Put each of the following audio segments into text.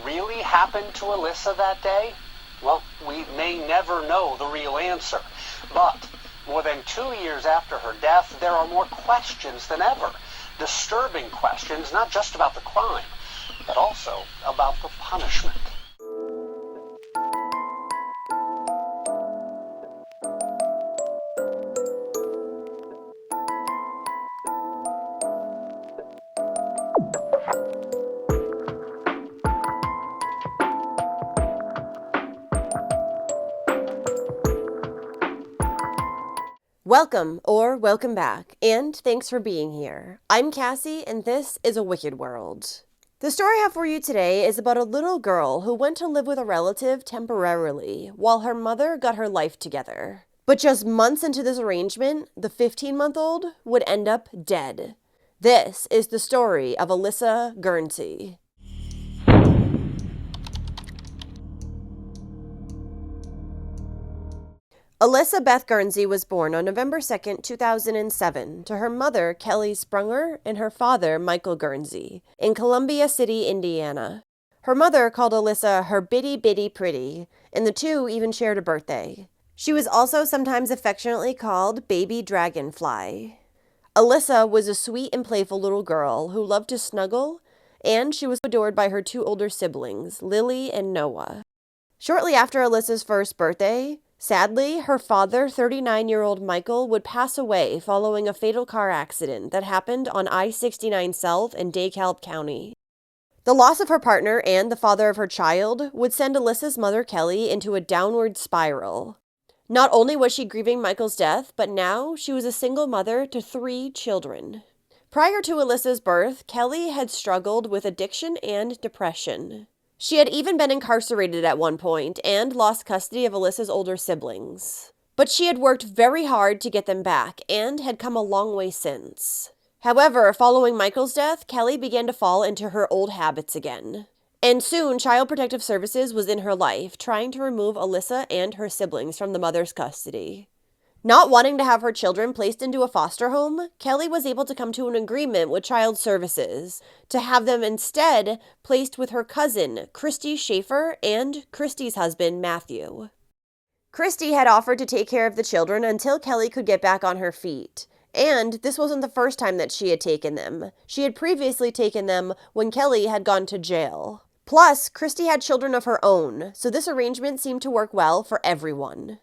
really happened to Alissa that day? Well, we may never know the real answer. But more than 2 years after her death, there are more questions than ever. Disturbing questions, not just about the crime, but also about the punishment. Welcome back, and thanks for being here. I'm Cassie, and this is A Wicked World. The story I have for you today is about a little girl who went to live with a relative temporarily while her mother got her life together. But just months into this arrangement, the 15-month-old would end up dead. This is the story of Alissa Guernsey. Alissa Beth Guernsey was born on November 2nd, 2007, to her mother, Kelly Sprunger, and her father, Michael Guernsey, in Columbia City, Indiana. Her mother called Alissa her bitty bitty pretty, and the two even shared a birthday. She was also sometimes affectionately called Baby Dragonfly. Alissa was a sweet and playful little girl who loved to snuggle, and she was adored by her two older siblings, Lily and Noah. Shortly after Alissa's first birthday, sadly, her father, 39-year-old Michael, would pass away following a fatal car accident that happened on I-69 South in DeKalb County. The loss of her partner and the father of her child would send Alissa's mother, Kelly, into a downward spiral. Not only was she grieving Michael's death, but now she was a single mother to 3 children. Prior to Alissa's birth, Kelly had struggled with addiction and depression. She had even been incarcerated at one point and lost custody of Alissa's older siblings. But she had worked very hard to get them back and had come a long way since. However, following Michael's death, Kelly began to fall into her old habits again. And soon, Child Protective Services was in her life, trying to remove Alissa and her siblings from the mother's custody. Not wanting to have her children placed into a foster home, Kelly was able to come to an agreement with Child Services to have them instead placed with her cousin, Christy Schaefer, and Christy's husband, Matthew. Christy had offered to take care of the children until Kelly could get back on her feet. And this wasn't the first time that she had taken them. She had previously taken them when Kelly had gone to jail. Plus, Christy had children of her own, so this arrangement seemed to work well for everyone.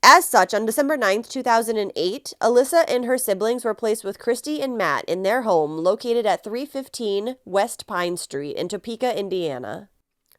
As such, on December 9th, 2008, Alissa and her siblings were placed with Christy and Matt in their home located at 315 West Pine Street in Topeka, Indiana.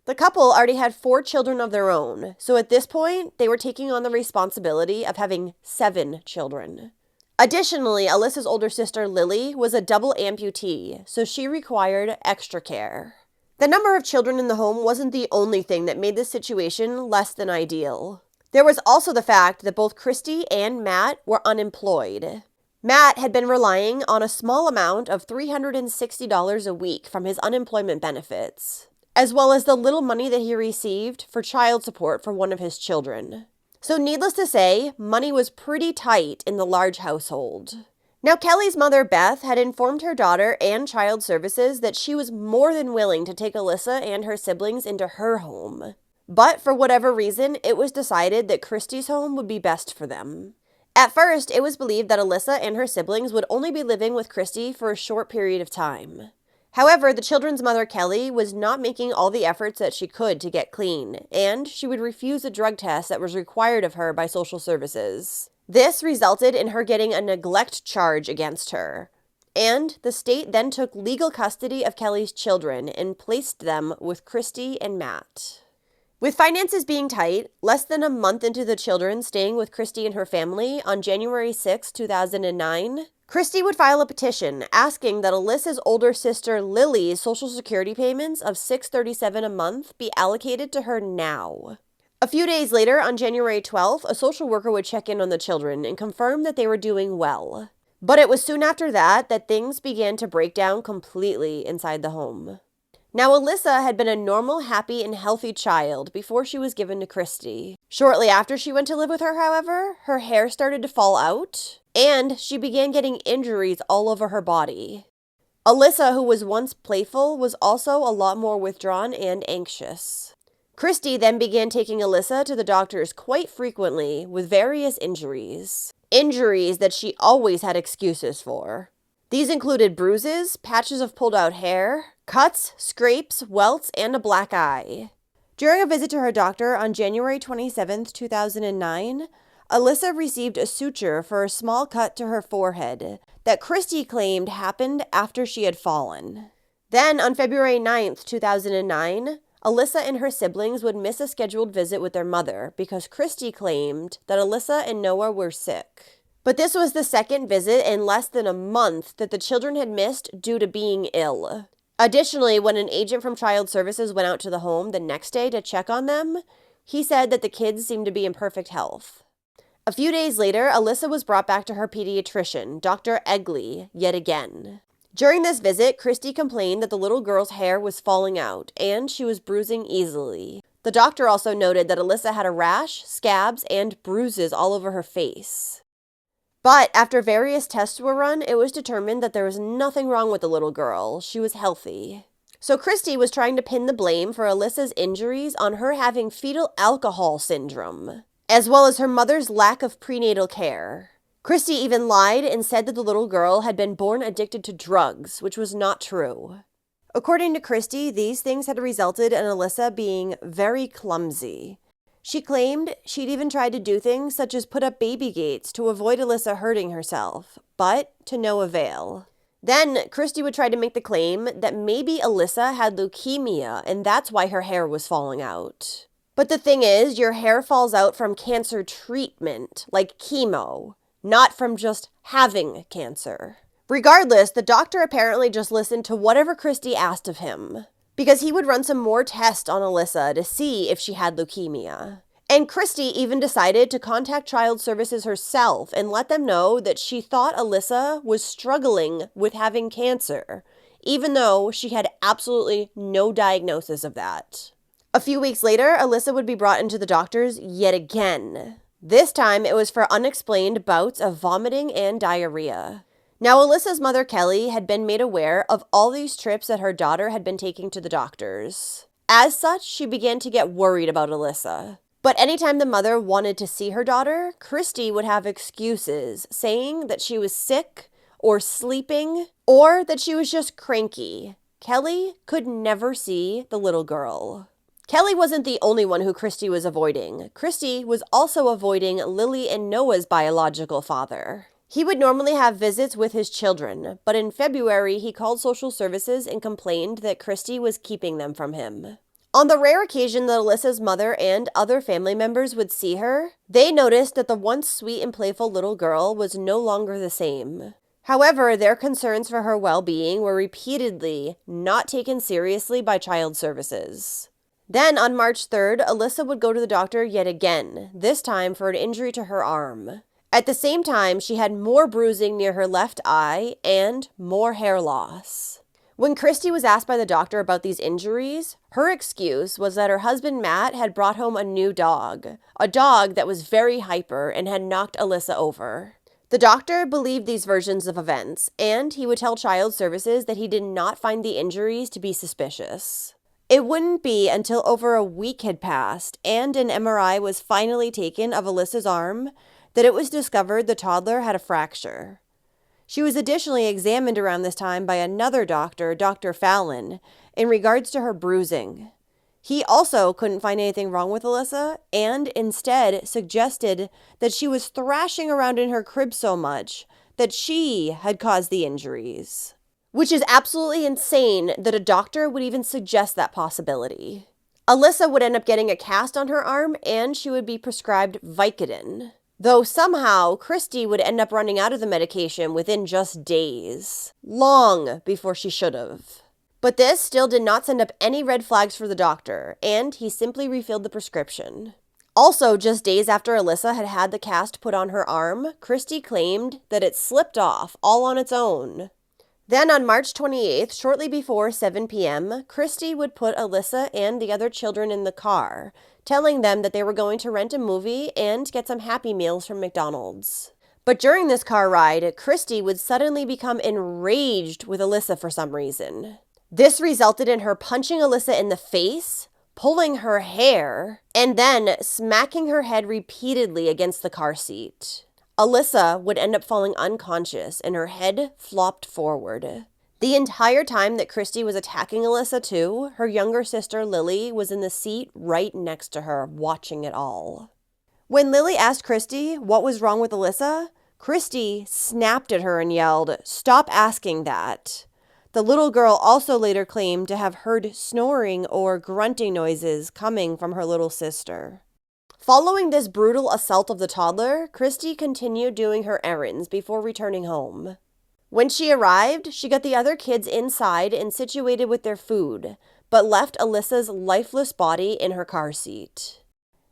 The couple already had 4 children of their own, so at this point, they were taking on the responsibility of having 7 children. Additionally, Alissa's older sister, Lily, was a double amputee, so she required extra care. The number of children in the home wasn't the only thing that made this situation less than ideal. There was also the fact that both Christy and Matt were unemployed. Matt had been relying on a small amount of $360 a week from his unemployment benefits, as well as the little money that he received for child support for one of his children. So needless to say, money was pretty tight in the large household. Now, Kelly's mother, Beth, had informed her daughter and Child Services that she was more than willing to take Alissa and her siblings into her home. But for whatever reason, it was decided that Christy's home would be best for them. At first, it was believed that Alissa and her siblings would only be living with Christy for a short period of time. However, the children's mother, Kelly, was not making all the efforts that she could to get clean, and she would refuse a drug test that was required of her by social services. This resulted in her getting a neglect charge against her. And the state then took legal custody of Kelly's children and placed them with Christy and Matt. With finances being tight, less than a month into the children staying with Christy and her family, on January 6, 2009, Christy would file a petition asking that Alissa's older sister Lily's Social Security payments of $637 a month be allocated to her now. A few days later, on January 12th, a social worker would check in on the children and confirm that they were doing well. But it was soon after that things began to break down completely inside the home. Now, Alissa had been a normal, happy, and healthy child before she was given to Christy. Shortly after she went to live with her, however, her hair started to fall out, and she began getting injuries all over her body. Alissa, who was once playful, was also a lot more withdrawn and anxious. Christy then began taking Alissa to the doctors quite frequently with various injuries. Injuries that she always had excuses for. These included bruises, patches of pulled out hair, cuts, scrapes, welts, and a black eye. During a visit to her doctor on January 27, 2009, Alissa received a suture for a small cut to her forehead that Christy claimed happened after she had fallen. Then, on February 9, 2009, Alissa and her siblings would miss a scheduled visit with their mother because Christy claimed that Alissa and Noah were sick. But this was the second visit in less than a month that the children had missed due to being ill. Additionally, when an agent from Child Services went out to the home the next day to check on them, he said that the kids seemed to be in perfect health. A few days later, Alissa was brought back to her pediatrician, Dr. Egley, yet again. During this visit, Christy complained that the little girl's hair was falling out and she was bruising easily. The doctor also noted that Alissa had a rash, scabs, and bruises all over her face. But after various tests were run, it was determined that there was nothing wrong with the little girl. She was healthy. So Christy was trying to pin the blame for Alissa's injuries on her having fetal alcohol syndrome, as well as her mother's lack of prenatal care. Christy even lied and said that the little girl had been born addicted to drugs, which was not true. According to Christy, these things had resulted in Alissa being very clumsy. She claimed she'd even tried to do things such as put up baby gates to avoid Alissa hurting herself, but to no avail. Then, Christy would try to make the claim that maybe Alissa had leukemia and that's why her hair was falling out. But the thing is, your hair falls out from cancer treatment, like chemo, not from just having cancer. Regardless, the doctor apparently just listened to whatever Christy asked of him, because he would run some more tests on Alissa to see if she had leukemia. And Christy even decided to contact Child Services herself and let them know that she thought Alissa was struggling with having cancer, even though she had absolutely no diagnosis of that. A few weeks later, Alissa would be brought into the doctors yet again. This time, it was for unexplained bouts of vomiting and diarrhea. Now, Alissa's mother, Kelly, had been made aware of all these trips that her daughter had been taking to the doctors. As such, she began to get worried about Alissa. But anytime the mother wanted to see her daughter, Christy would have excuses, saying that she was sick or sleeping or that she was just cranky. Kelly could never see the little girl. Kelly wasn't the only one who Christy was avoiding. Christy was also avoiding Lily and Noah's biological father. He would normally have visits with his children, but in February he called social services and complained that Christy was keeping them from him. On the rare occasion that Alissa's mother and other family members would see her, they noticed that the once sweet and playful little girl was no longer the same. However, their concerns for her well-being were repeatedly not taken seriously by Child Services. Then, on March 3rd, Alissa would go to the doctor yet again, this time for an injury to her arm. At the same time, she had more bruising near her left eye and more hair loss. When Christy was asked by the doctor about these injuries, her excuse was that her husband Matt had brought home a new dog, a dog that was very hyper and had knocked Alissa over. The doctor believed these versions of events, and he would tell Child Services that he did not find the injuries to be suspicious. It wouldn't be until over a week had passed and an MRI was finally taken of Alissa's arm that it was discovered the toddler had a fracture. She was additionally examined around this time by another doctor, Dr. Fallon, in regards to her bruising. He also couldn't find anything wrong with Alissa and instead suggested that she was thrashing around in her crib so much that she had caused the injuries. Which is absolutely insane that a doctor would even suggest that possibility. Alissa would end up getting a cast on her arm and she would be prescribed Vicodin. Though somehow, Christy would end up running out of the medication within just days. Long before she should have. But this still did not send up any red flags for the doctor, and he simply refilled the prescription. Also, just days after Alissa had had the cast put on her arm, Christy claimed that it slipped off all on its own. Then on March 28th, shortly before 7 p.m., Christy would put Alissa and the other children in the car, telling them that they were going to rent a movie and get some Happy Meals from McDonald's. But during this car ride, Christy would suddenly become enraged with Alissa for some reason. This resulted in her punching Alissa in the face, pulling her hair, and then smacking her head repeatedly against the car seat. Alissa would end up falling unconscious and her head flopped forward. The entire time that Christy was attacking Alissa too, her younger sister Lily was in the seat right next to her, watching it all. When Lily asked Christy what was wrong with Alissa, Christy snapped at her and yelled, "Stop asking that." The little girl also later claimed to have heard snoring or grunting noises coming from her little sister. Following this brutal assault of the toddler, Christy continued doing her errands before returning home. When she arrived, she got the other kids inside and situated with their food, but left Alissa's lifeless body in her car seat.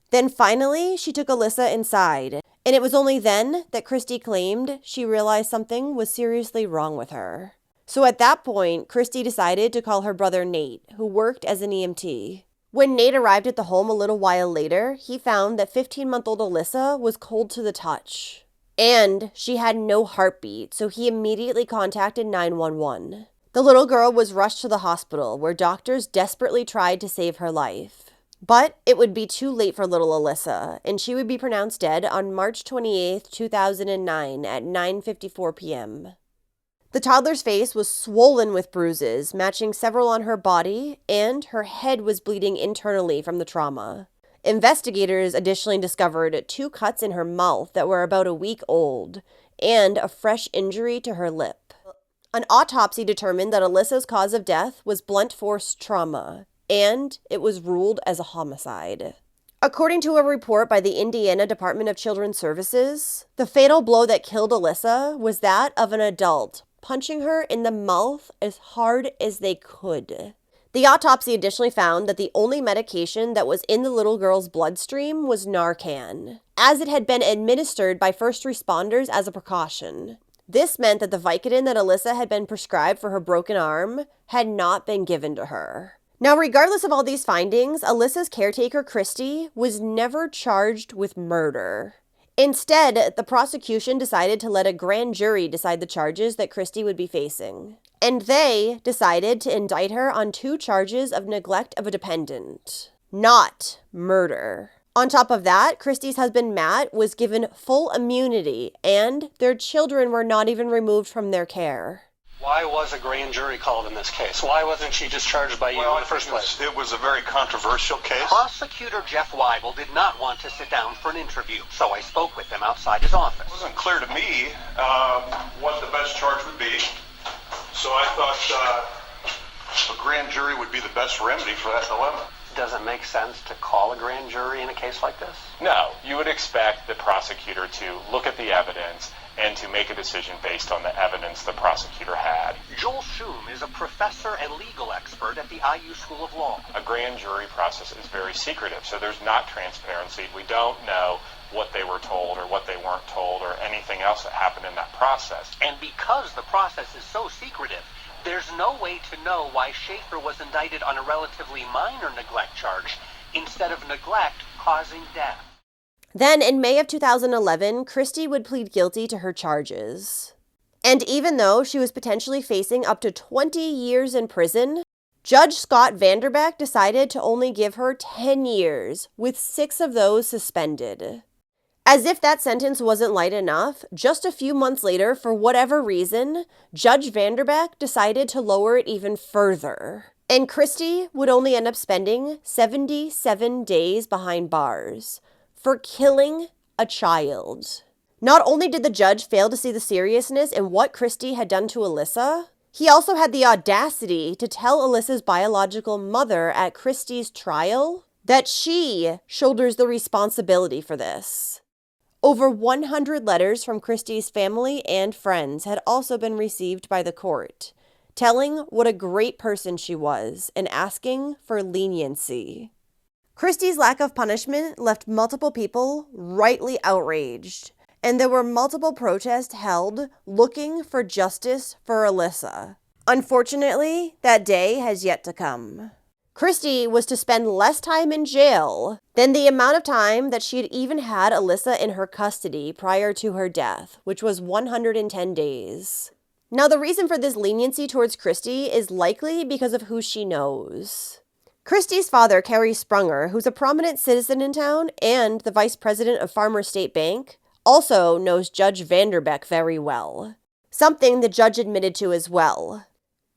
Then finally, she took Alissa inside, and it was only then that Christy claimed she realized something was seriously wrong with her. So at that point, Christy decided to call her brother Nate, who worked as an EMT. When Nate arrived at the home a little while later, he found that 15-month-old Alissa was cold to the touch. And she had no heartbeat, so he immediately contacted 911. The little girl was rushed to the hospital, where doctors desperately tried to save her life. But it would be too late for little Alissa, and she would be pronounced dead on March 28, 2009 at 9:54 p.m. The toddler's face was swollen with bruises, matching several on her body, and her head was bleeding internally from the trauma. Investigators additionally discovered 2 cuts in her mouth that were about a week old, and a fresh injury to her lip. An autopsy determined that Alissa's cause of death was blunt force trauma, and it was ruled as a homicide. According to a report by the Indiana Department of Children's Services, the fatal blow that killed Alissa was that of an adult, punching her in the mouth as hard as they could. The autopsy additionally found that the only medication that was in the little girl's bloodstream was Narcan, as it had been administered by first responders as a precaution. This meant that the Vicodin that Alissa had been prescribed for her broken arm had not been given to her. Now, regardless of all these findings, Alissa's caretaker, Christy, was never charged with murder. Instead, the prosecution decided to let a grand jury decide the charges that Christy would be facing. And they decided to indict her on 2 charges of neglect of a dependent, not murder. On top of that, Christy's husband, Matt, was given full immunity, and their children were not even removed from their care. Why was a grand jury called in this case? Why wasn't she just charged by you in the first place? It was a very controversial case. Prosecutor Jeff Weibel did not want to sit down for an interview, so I spoke with him outside his office. It wasn't clear to me what the best charge would be, so I thought a grand jury would be the best remedy for that dilemma. Does it make sense to call a grand jury in a case like this? No, you would expect the prosecutor to look at the evidence and to make a decision based on the evidence the prosecutor had. Joel Schum is a professor and legal expert at the IU School of Law. A grand jury process is very secretive, so there's not transparency. We don't know what they were told or what they weren't told or anything else that happened in that process. And because the process is so secretive, there's no way to know why Schaefer was indicted on a relatively minor neglect charge instead of neglect causing death. Then, in May of 2011, Christy would plead guilty to her charges. And even though she was potentially facing up to 20 years in prison, Judge Scott Vanderbeck decided to only give her 10 years, with 6 of those suspended. As if that sentence wasn't light enough, just a few months later, for whatever reason, Judge Vanderbeck decided to lower it even further. And Christy would only end up spending 77 days behind bars for killing a child. Not only did the judge fail to see the seriousness in what Christy had done to Alissa, he also had the audacity to tell Alissa's biological mother at Christy's trial that she shoulders the responsibility for this. Over 100 letters from Christy's family and friends had also been received by the court, telling what a great person she was and asking for leniency. Christy's lack of punishment left multiple people rightly outraged, and there were multiple protests held looking for justice for Alissa. Unfortunately, that day has yet to come. Christy was to spend less time in jail than the amount of time that she had even had Alissa in her custody prior to her death, which was 110 days. Now, the reason for this leniency towards Christy is likely because of who she knows. Christy's father, Kerry Sprunger, who's a prominent citizen in town and the vice president of Farmers State Bank, also knows Judge Vanderbeck very well. Something the judge admitted to as well.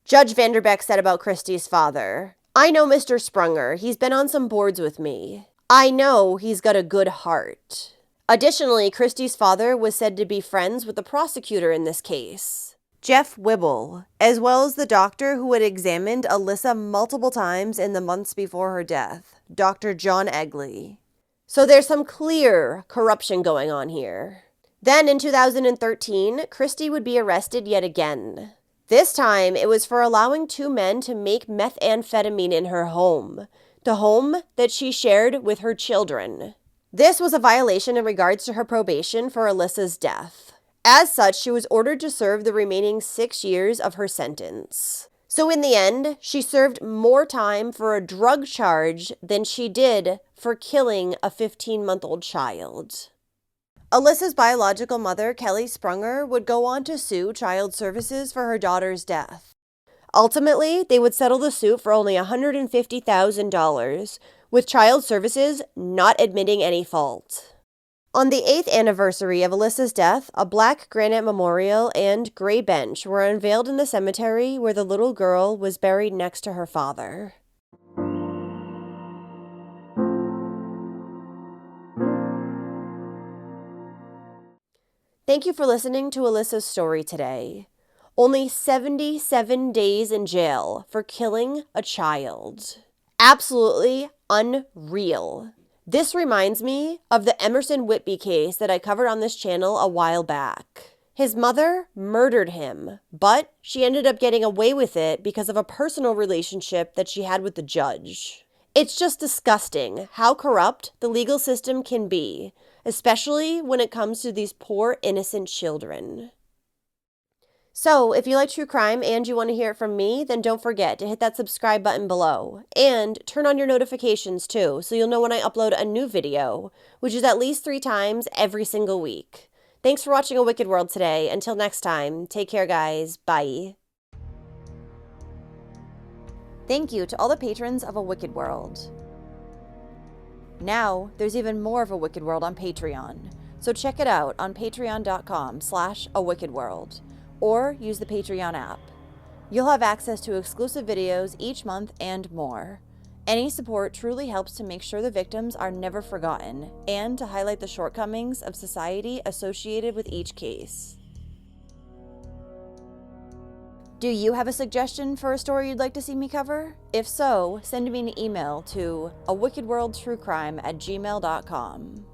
Judge Vanderbeck said about Christy's father, "I know Mr. Sprunger. He's been on some boards with me. I know he's got a good heart." Additionally, Christy's father was said to be friends with the prosecutor in this case, Jeff Wibble, as well as the doctor who had examined Alissa multiple times in the months before her death, Dr. John Egley. So there's some clear corruption going on here. Then in 2013, Christy would be arrested yet again. This time, it was for allowing two men to make methamphetamine in her home, the home that she shared with her children. This was a violation in regards to her probation for Alissa's death. As such, she was ordered to serve the remaining 6 years of her sentence. So in the end, she served more time for a drug charge than she did for killing a 15-month-old child. Alissa's biological mother, Kelly Sprunger, would go on to sue Child Services for her daughter's death. Ultimately, they would settle the suit for only $150,000, with Child Services not admitting any fault. On the 8th anniversary of Alissa's death, a black granite memorial and gray bench were unveiled in the cemetery where the little girl was buried next to her father. Thank you for listening to Alissa's story today. Only 77 days in jail for killing a child. Absolutely unreal. This reminds me of the Emerson Whitby case that I covered on this channel a while back. His mother murdered him, but she ended up getting away with it because of a personal relationship that she had with the judge. It's just disgusting how corrupt the legal system can be, especially when it comes to these poor innocent children. So, if you like true crime and you want to hear it from me, then don't forget to hit that subscribe button below. And turn on your notifications too, so you'll know when I upload a new video, which is at least 3 times every single week. Thanks for watching A Wicked World today. Until next time, take care guys. Bye. Thank you to all the patrons of A Wicked World. Now, there's even more of A Wicked World on Patreon, so check it out on patreon.com/awickedworld, or use the Patreon app. You'll have access to exclusive videos each month and more. Any support truly helps to make sure the victims are never forgotten, and to highlight the shortcomings of society associated with each case. Do you have a suggestion for a story you'd like to see me cover? If so, send me an email to awickedworldtruecrime@gmail.com.